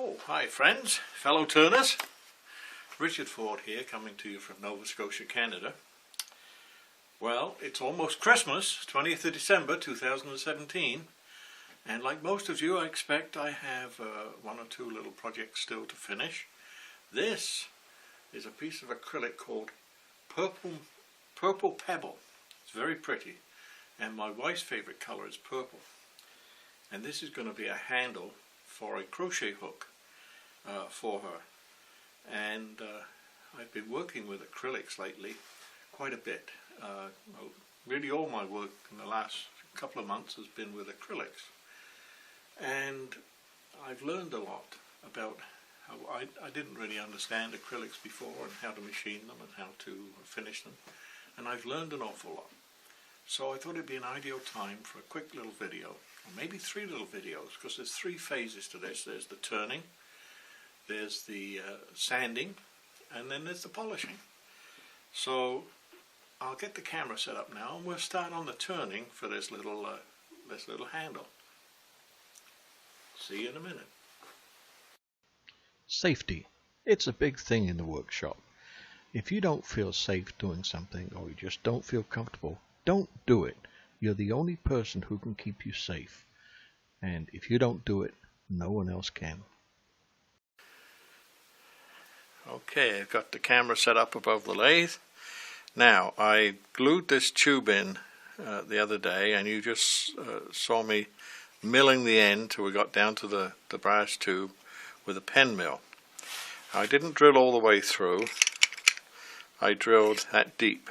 Oh, hi friends, fellow turners. Richard Ford here, coming to you from Nova Scotia, Canada. Well, it's almost Christmas, 20th of December 2017, and like most of you, I expect I have one or two little projects still to finish. This is a piece of acrylic called Purple Pebble. It's very pretty, and my wife's favorite color is purple. And this is going to be a handle for a crochet hook for her. And I've been working with acrylics lately quite a bit. Really all my work in the last couple of months has been with acrylics. And I've learned a lot about how I didn't really understand acrylics before, and how to machine them and how to finish them. And I've learned an awful lot. So I thought it'd be an ideal time for a quick little video, or maybe three little videos, because there's three phases to this. There's the turning, there's the sanding, and then there's the polishing. So I'll get the camera set up now, and we'll start on the turning for this little handle. See you in a minute. Safety. It's a big thing in the workshop. If you don't feel safe doing something, or you just don't feel comfortable, don't do it. You're the only person who can keep you safe. And if you don't do it, no one else can. Okay, I've got the camera set up above the lathe. Now, I glued this tube in the other day, and you just saw me milling the end till we got down to the brass tube with a pen mill. I didn't drill all the way through. I drilled that deep.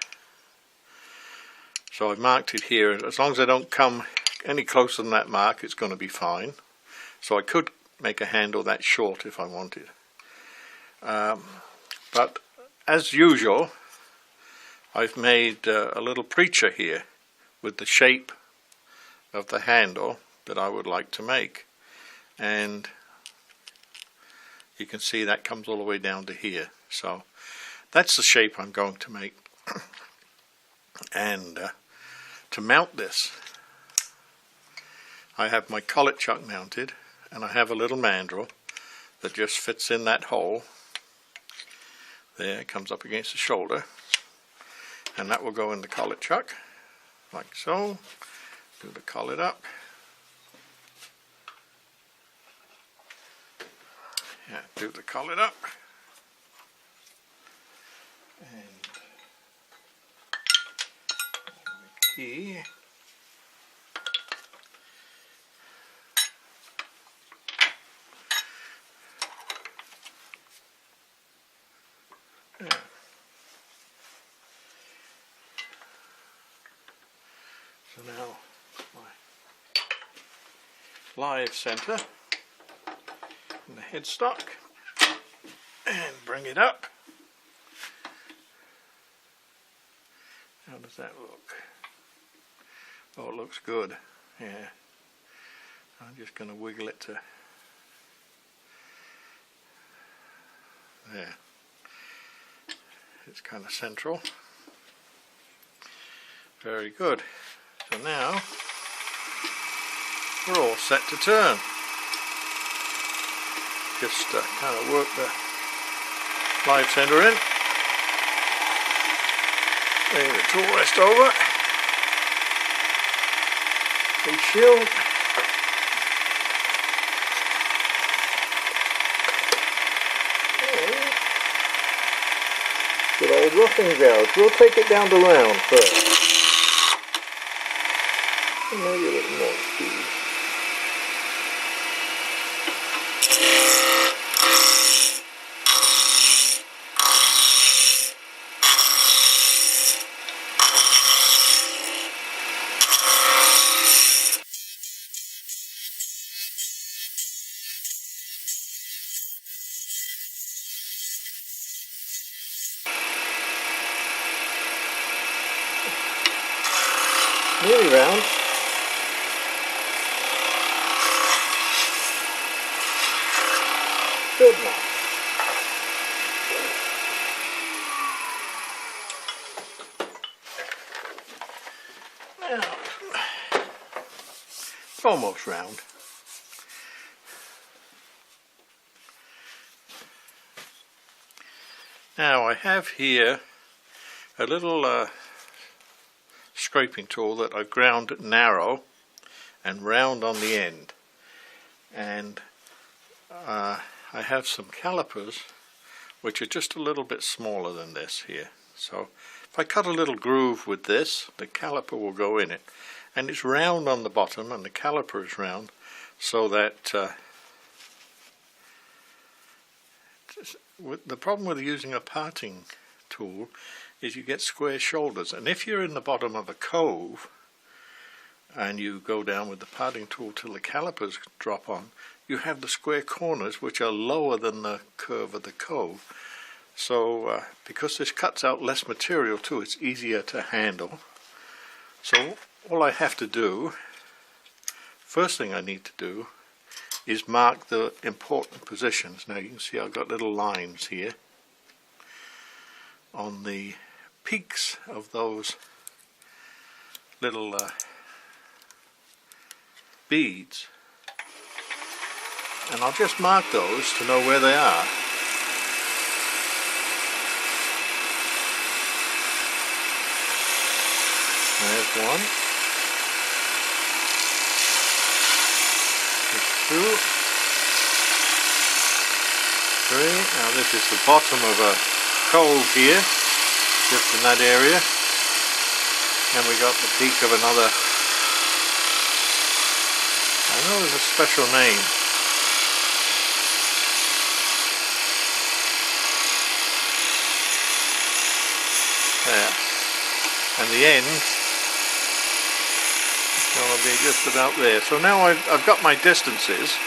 So I've marked it here. As long as I don't come any closer than that mark, it's going to be fine. So I could make a handle that short if I wanted. But as usual, I've made a little preacher here with the shape of the handle that I would like to make. And you can see that comes all the way down to here. So that's the shape I'm going to make. And to mount this, I have my collet chuck mounted, and I have a little mandrel that just fits in that hole. There, it comes up against the shoulder, and that will go in the collet chuck, like so. Do the collet up. Yeah, do the collet up. And key. Yeah. So now my live center and the headstock, and bring it up. How does that look? Oh, it looks good. Yeah. I'm just going to wiggle it to there. It's kind of central. Very good. So now we're all set to turn. Just kind of work the live center in. Bring the tool rest over. Big shield. Good old roughing gouge. We'll take it down to round first. And maybe a little more speed. Nearly round. Good enough. Now, it's almost round. Now I have here a little scraping tool that I've ground narrow and round on the end, and I have some calipers which are just a little bit smaller than this here. So if I cut a little groove with this, the caliper will go in it, and it's round on the bottom and the caliper is round, so that the problem with using a parting tool is you get square shoulders, and if you're in the bottom of a cove and you go down with the parting tool till the calipers drop on, you have the square corners which are lower than the curve of the cove. So because this cuts out less material too, it's easier to handle. So all I have to do, first thing I need to do, is mark the important positions. Now you can see I've got little lines here on the peaks of those little beads, and I'll just mark those to know where they are. There's one, there's two, three. Now this is the bottom of a cove here, just in that area, and we got the peak of another. I know there's a special name. There. And the end is going to be just about there. So now I've got my distances.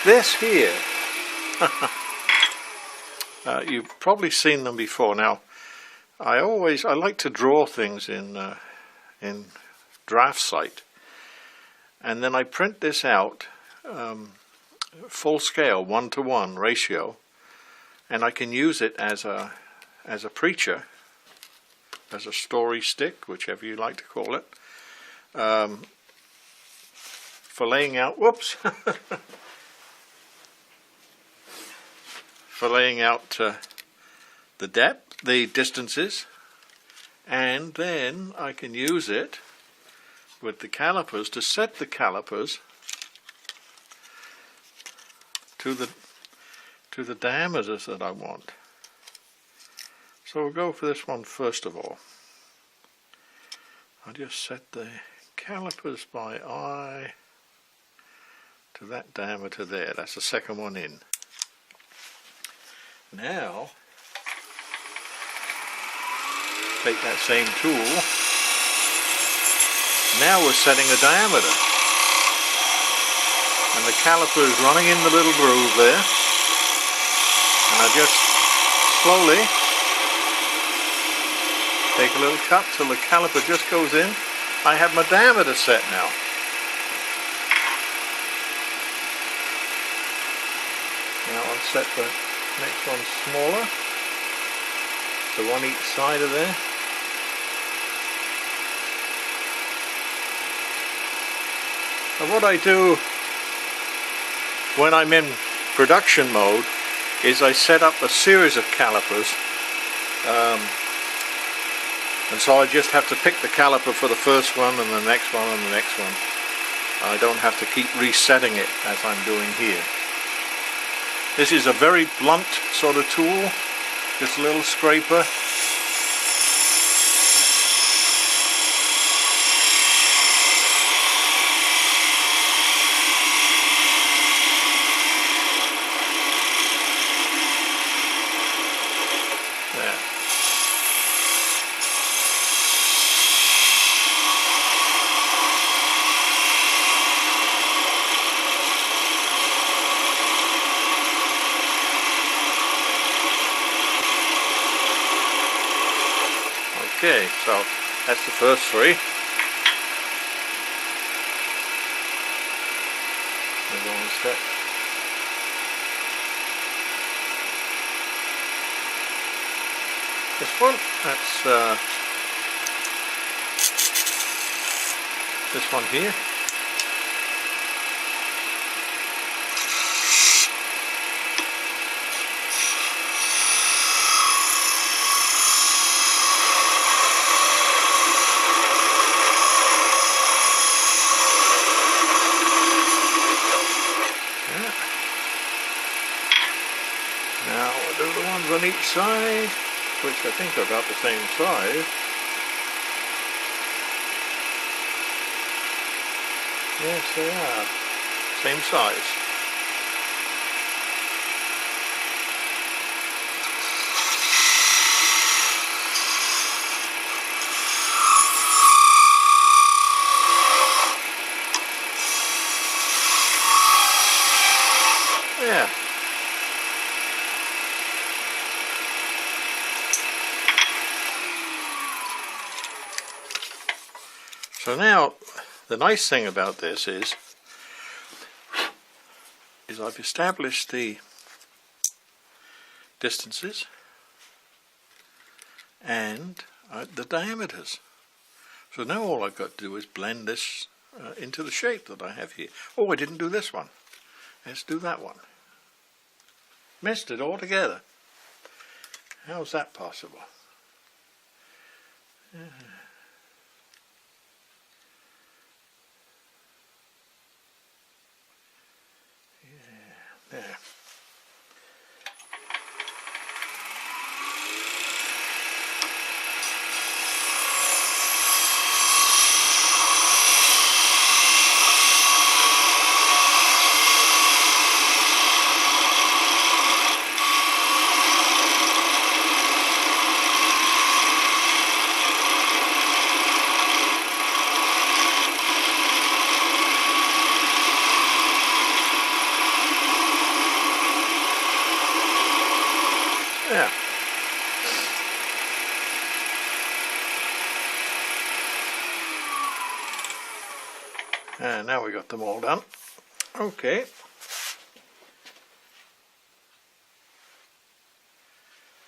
This here, you've probably seen them before. Now, I like to draw things in draft site, and then I print this out full scale, 1:1 ratio, and I can use it as a preacher, as a story stick, whichever you like to call it, for laying out, whoops, for laying out the depth, the distances, and then I can use it with the calipers to set the calipers to the diameters that I want. So we'll go for this one first of all. I'll just set the calipers by eye to that diameter there. That's the second one in. Now, take that same tool. Now we're setting a diameter. And the caliper is running in the little groove there. And I just slowly take a little cut till the caliper just goes in. I have my diameter set now. Now I'll set the next one smaller. So one each side of there. And what I do when I'm in production mode is I set up a series of calipers, and so I just have to pick the caliper for the first one and the next one and the next one. I don't have to keep resetting it as I'm doing here. This is a very blunt sort of tool, just a little scraper. Okay, so that's the first three. There's one step. This one, that's this one here. on each side, which I think are about the same size. Yes, they are. Same size. Yeah. So now, the nice thing about this is I've established the distances and the diameters. So now all I've got to do is blend this into the shape that I have here. Oh, I didn't do this one. Let's do that one. Missed it altogether. How's that possible? There. Yeah. And now we got them all done. Okay.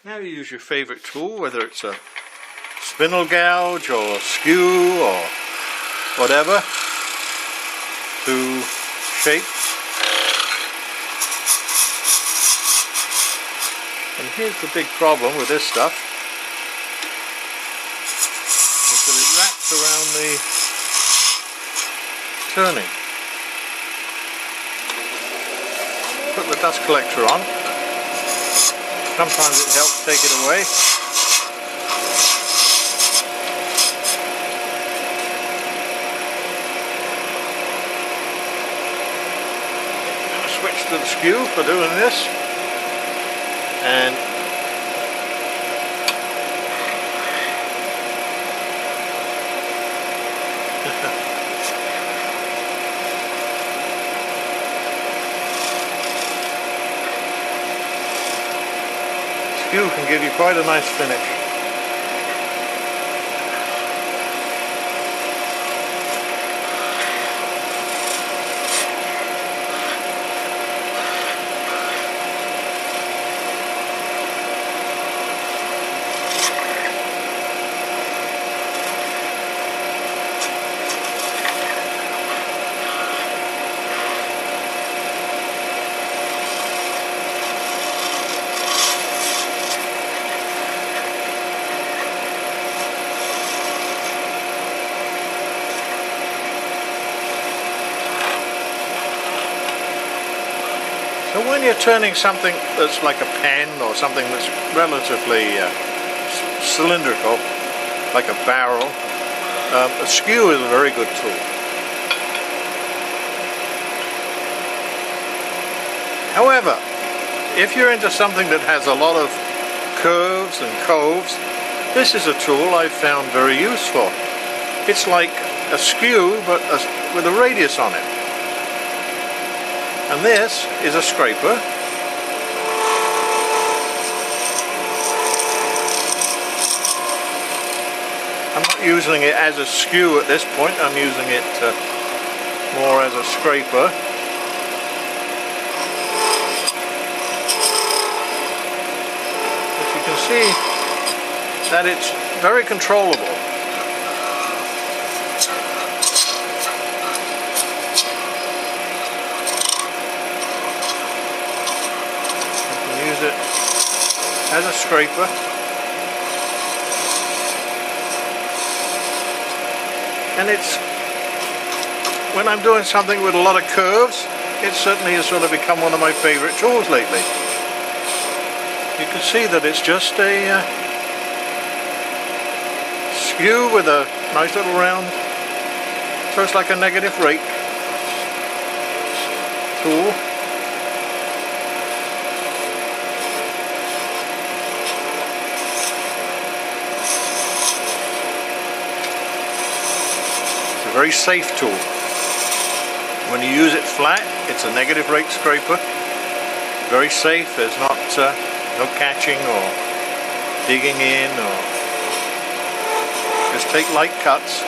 Now you use your favorite tool, whether it's a spindle gouge or a skew or whatever, to shape. And here's the big problem with this stuff, is that it wraps around the turning. Put the dust collector on. Sometimes it helps take it away. I'm going to switch to the skew for doing this. And Skew can give you quite a nice finish. So when you're turning something that's like a pen or something that's relatively cylindrical, like a barrel, a skew is a very good tool. However, if you're into something that has a lot of curves and coves, this is a tool I've found very useful. It's like a skew but with a radius on it. And this is a scraper. I'm not using it as a skew at this point, I'm using it more as a scraper. But you can see that it's very controllable. It as a scraper, and it's, when I'm doing something with a lot of curves, it certainly has sort of become one of my favorite tools lately. you can see that it's just a skew with a nice little round, so it's like a negative rake tool. It's a very safe tool. When you use it flat, it's a negative rake scraper. Very safe. There's not no catching or digging in, or just take light cuts.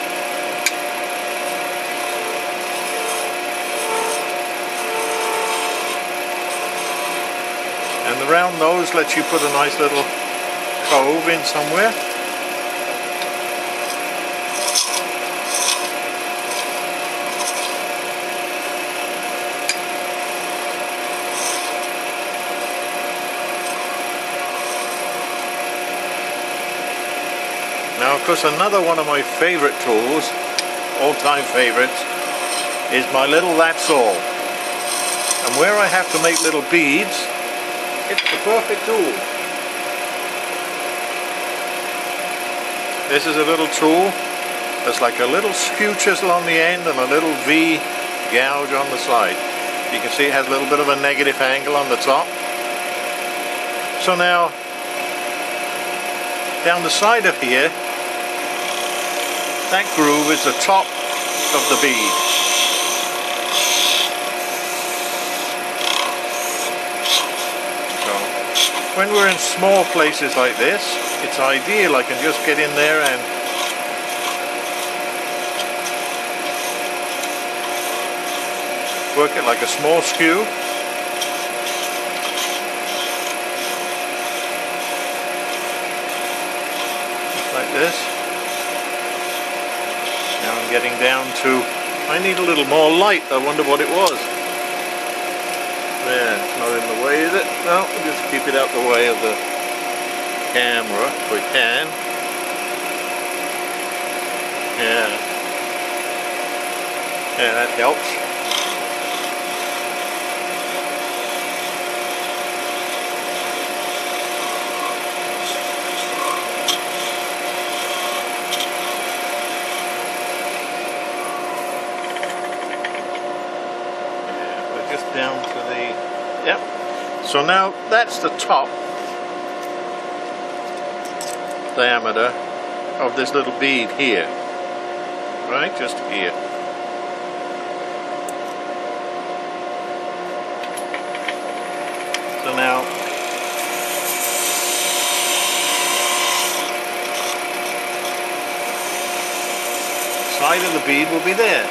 And the round nose lets you put a nice little cove in somewhere. Now, of course, another one of my favorite tools, all-time favorites, is my little that's all. And where I have to make little beads, it's the perfect tool. This is a little tool that's like a little skew chisel on the end and a little V gouge on the side. You can see it has a little bit of a negative angle on the top. So now, down the side of here, that groove is the top of the bead. So when we're in small places like this, it's ideal. I can just get in there and work it like a small skew. Just like this. Now I'm getting down to, I need a little more light. I wonder what it was. There, it's not in the way, is it? No, we'll just keep it out the way of the camera if we can. Yeah. Yeah, that helps. Down to the, yep. So now that's the top diameter of this little bead here, right? Just here. So now the side of the bead will be there.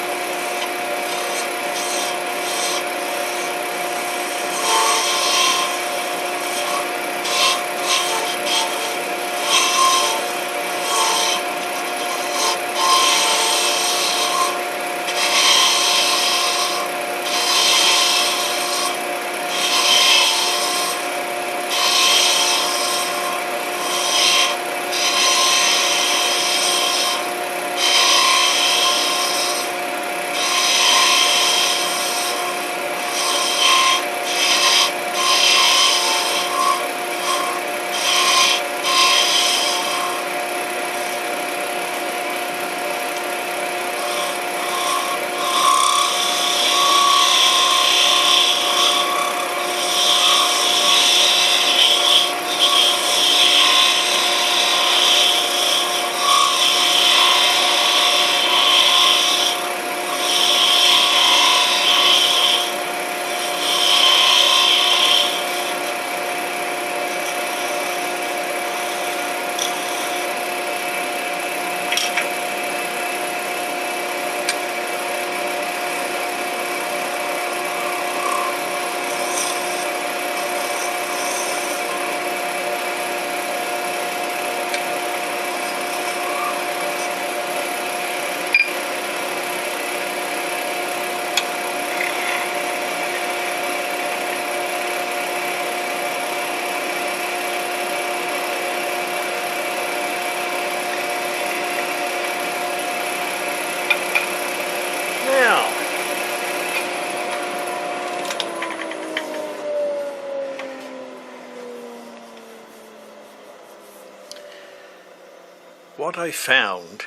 what I found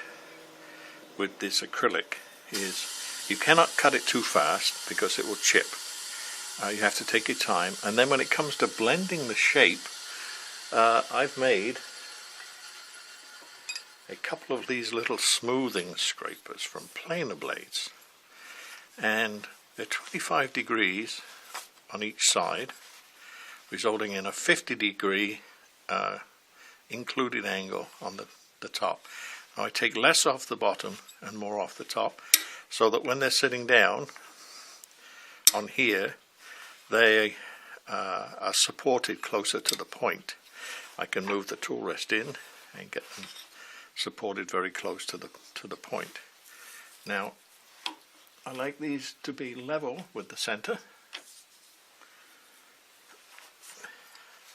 with this acrylic is you cannot cut it too fast because it will chip. You have to take your time, and then when it comes to blending the shape, I've made a couple of these little smoothing scrapers from planer blades, and they're 25 degrees on each side, resulting in a 50-degree included angle on the top. Now I take less off the bottom and more off the top, so that when they're sitting down on here, they are supported closer to the point. I can move the tool rest in and get them supported very close to the point. Now I like these to be level with the center,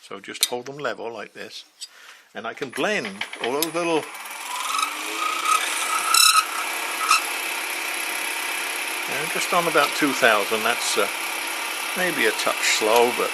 so just hold them level like this, and I can blend all those little just on about 2000. That's maybe a touch slow, but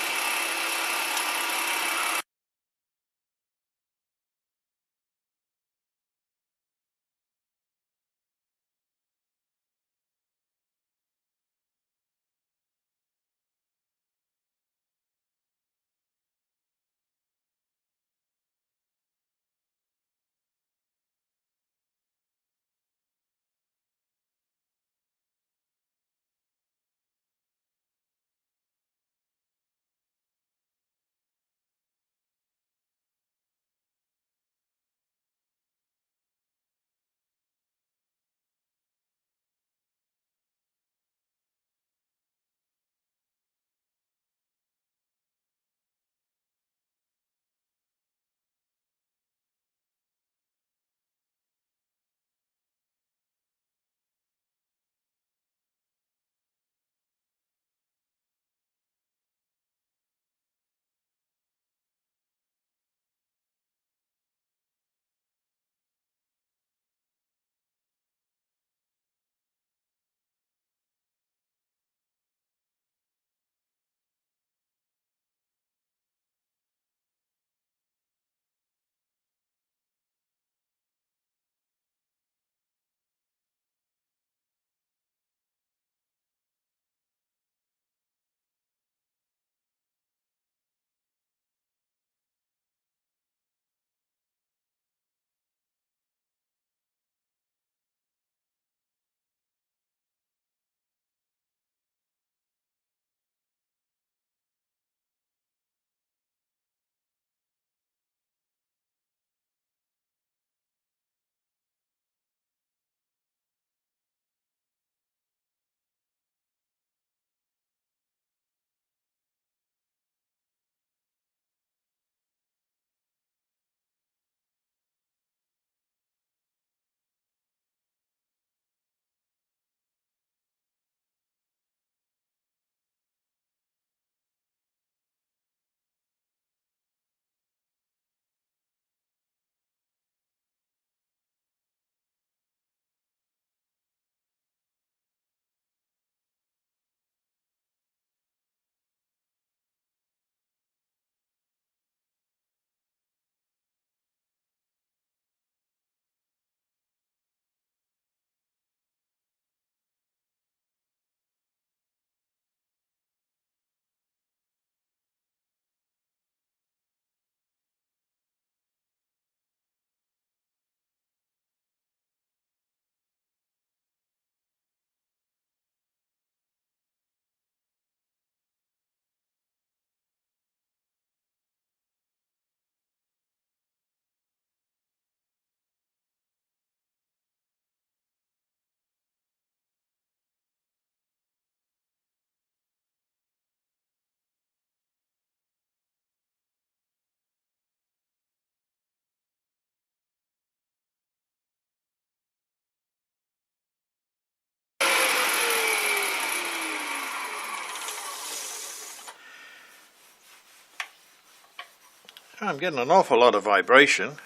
I'm getting an awful lot of vibration.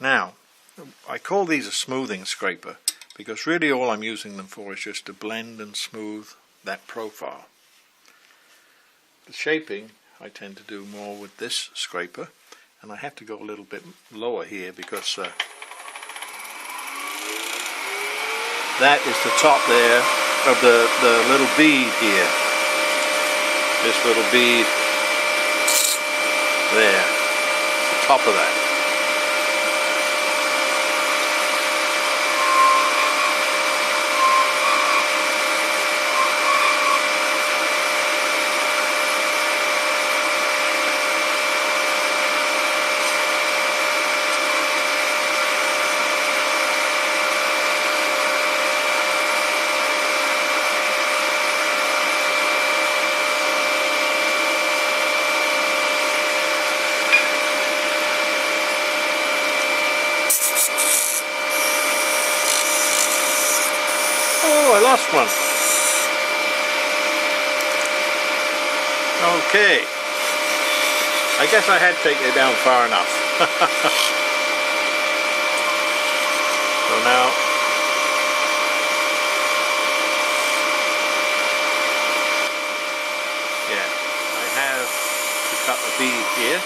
Now, I call these a smoothing scraper because really all I'm using them for is just to blend and smooth that profile. The shaping, I tend to do more with this scraper, and I have to go a little bit lower here because that is the top there of the little bead here. This little bead there, the top of that. Oh, I lost one. Okay. I guess I had taken it down far enough. So now, yeah, I have to cut the bead here.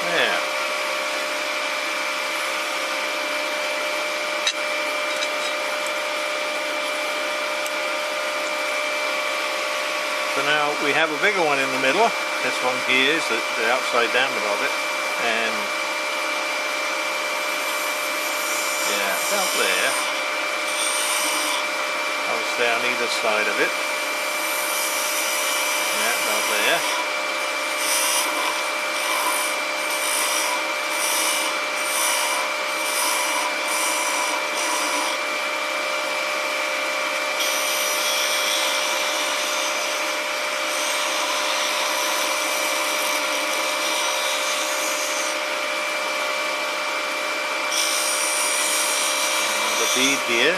Yeah. So now we have a bigger one in the middle. This one here is the outside down bit of it, and yeah, about there. I'll stay on either side of it. Yeah, about there. Bead here.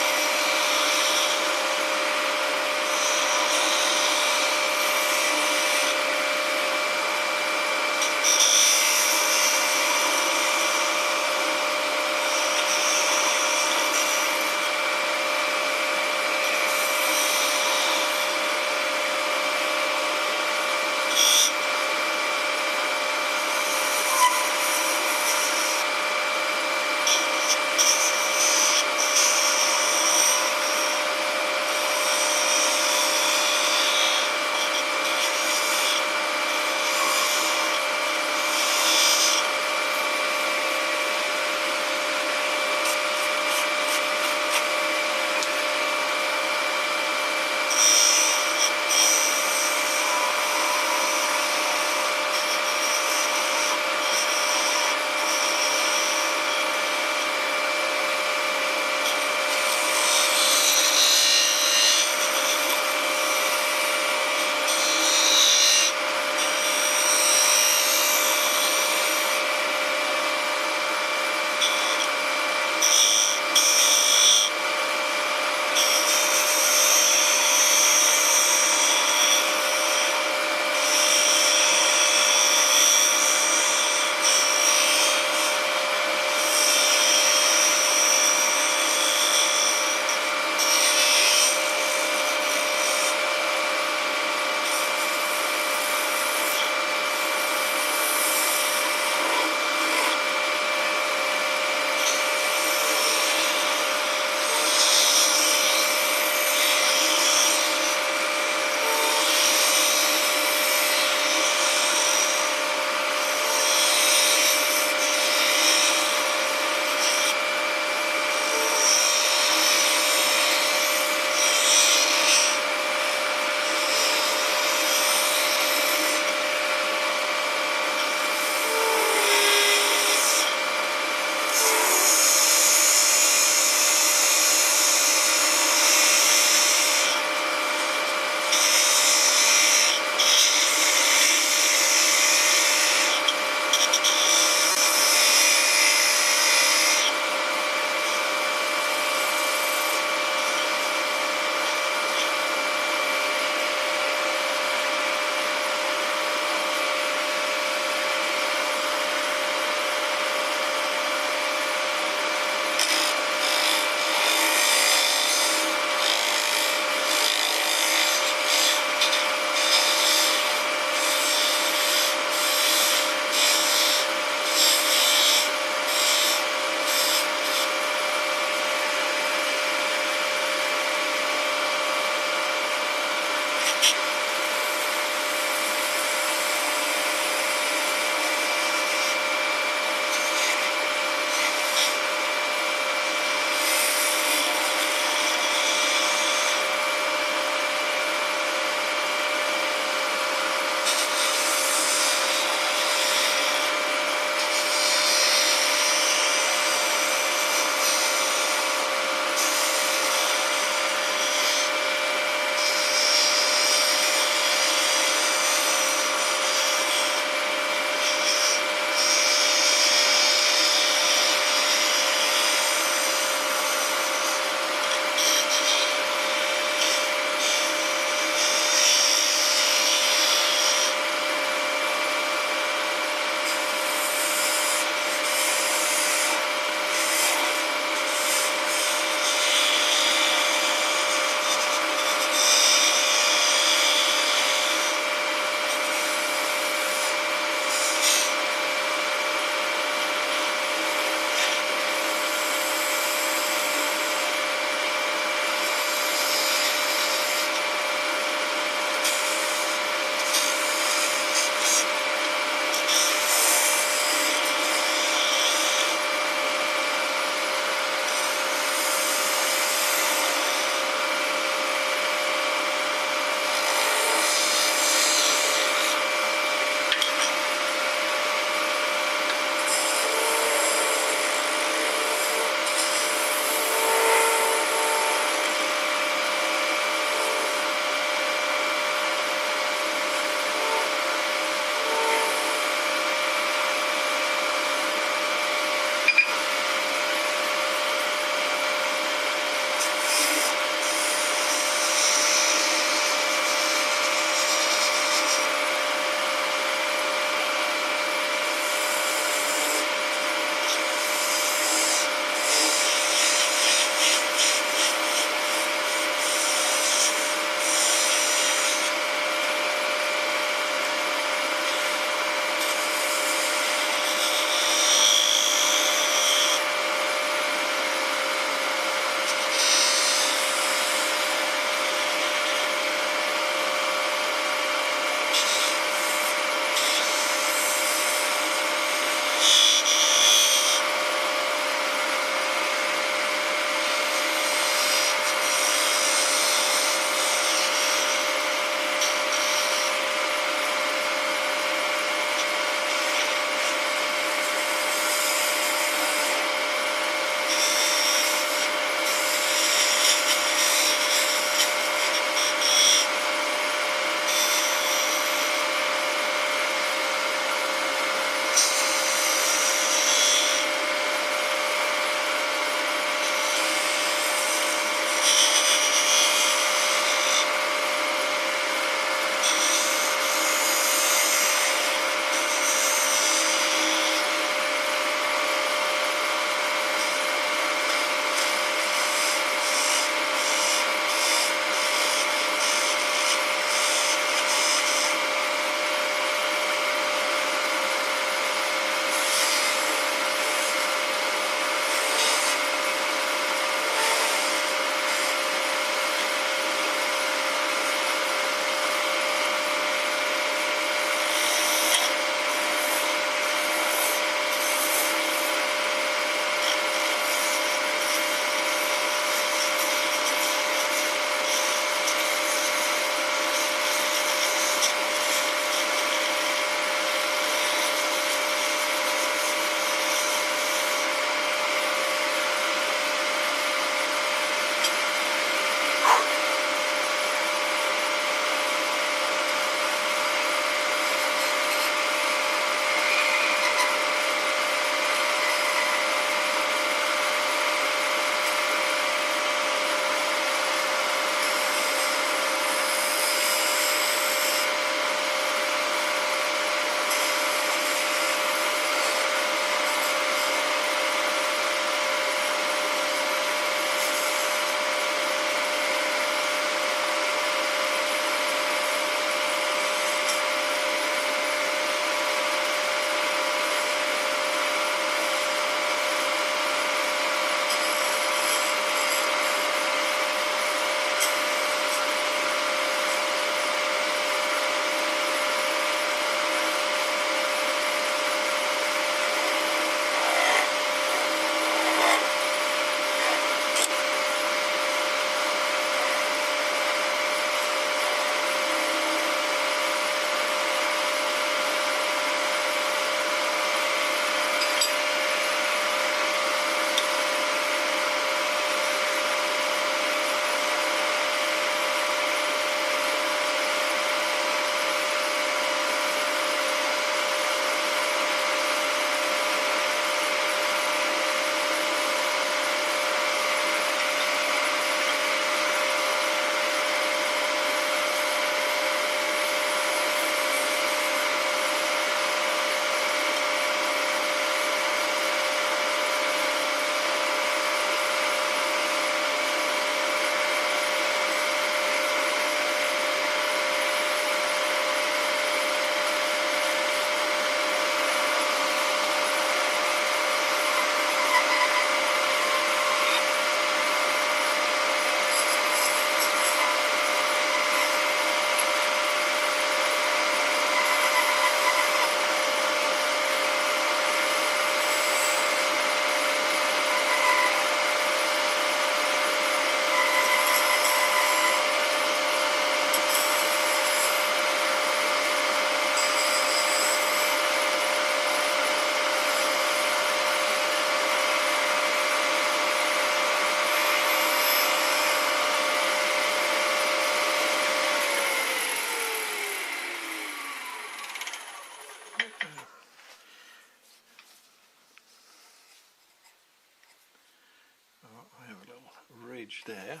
gauge there.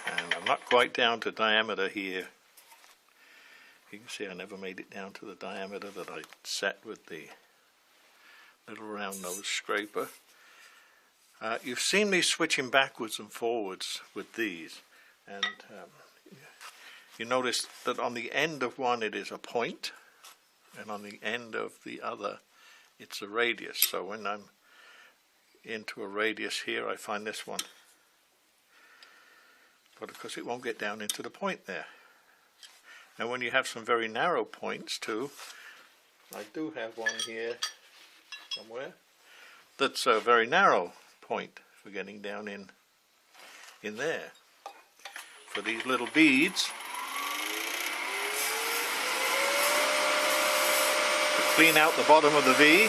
And I'm not quite down to diameter here. You can see I never made it down to the diameter that I set with the little round nose scraper. You've seen me switching backwards and forwards with these, and you notice that on the end of one it is a point, and on the end of the other it's a radius. So when I'm into a radius here, I find this one, but of course it won't get down into the point there. And when you have some very narrow points too, I do have one here somewhere that's a very narrow point for getting down in there. For these little beads, to clean out the bottom of the V,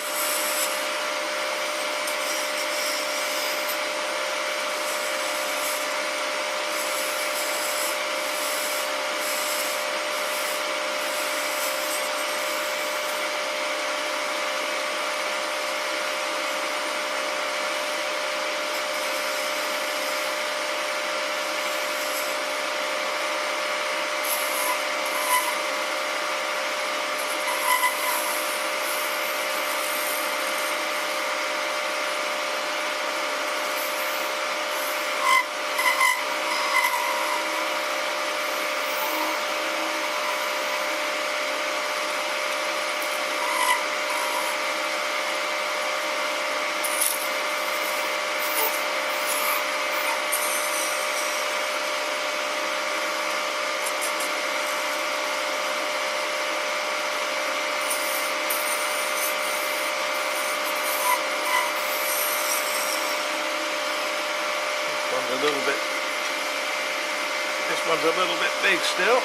this one's a little bit big still.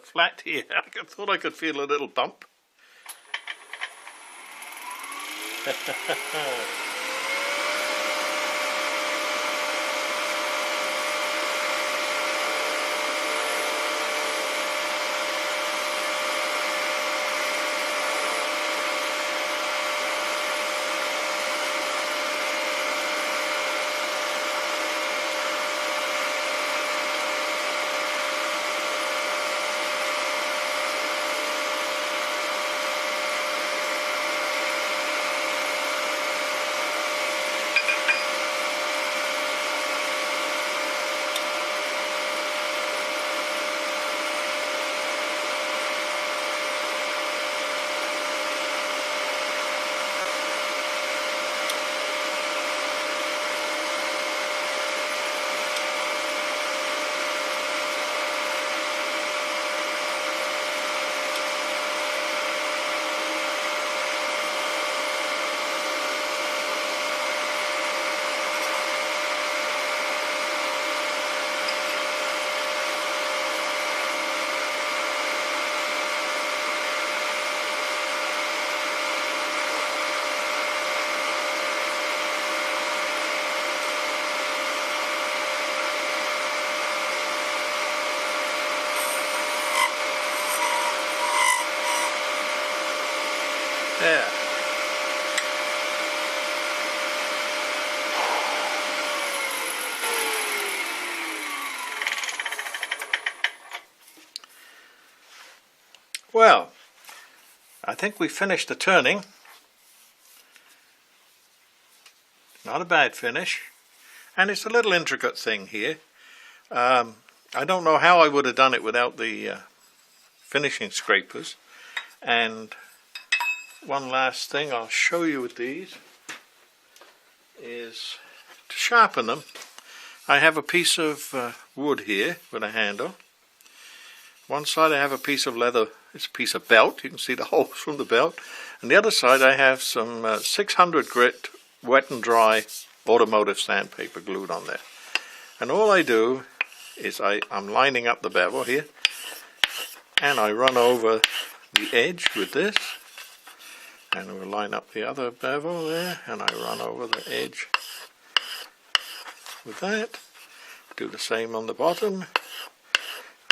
flat here. I thought I could feel a little bump. There. Well, I think we finished the turning. Not a bad finish. And it's a little intricate thing here. I don't know how I would have done it without the finishing scrapers. And one last thing I'll show you with these is to sharpen them. I have a piece of wood here with a handle. One side I have a piece of leather, it's a piece of belt, you can see the holes from the belt. And the other side I have some 600 grit wet and dry automotive sandpaper glued on there. And all I do is I'm lining up the bevel here, and I run over the edge with this. And we'll line up the other bevel there, and I run over the edge with that. Do the same on the bottom.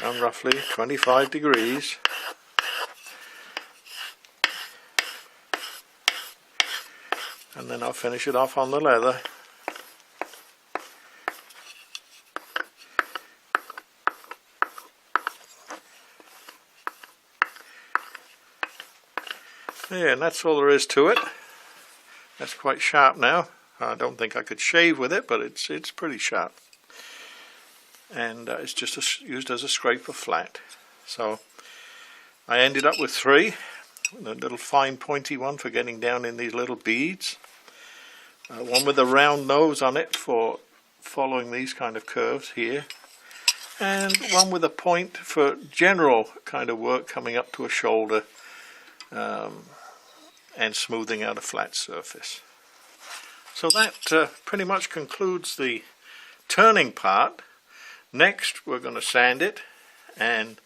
I'm roughly 25 degrees. And then I'll finish it off on the leather. Yeah, and that's all there is to it. That's quite sharp now. I don't think I could shave with it, but it's pretty sharp. And it's just used as a scraper flat. So I ended up with 3. A little fine pointy one for getting down in these little beads. One with a round nose on it for following these kind of curves here. And one with a point for general kind of work coming up to a shoulder. And smoothing out a flat surface. So that pretty much concludes the turning part. Next we're going to sand it, and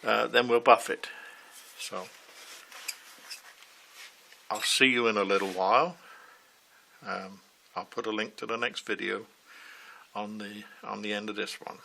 then we'll buff it. So I'll see you in a little while. I'll put a link to the next video on the end of this one.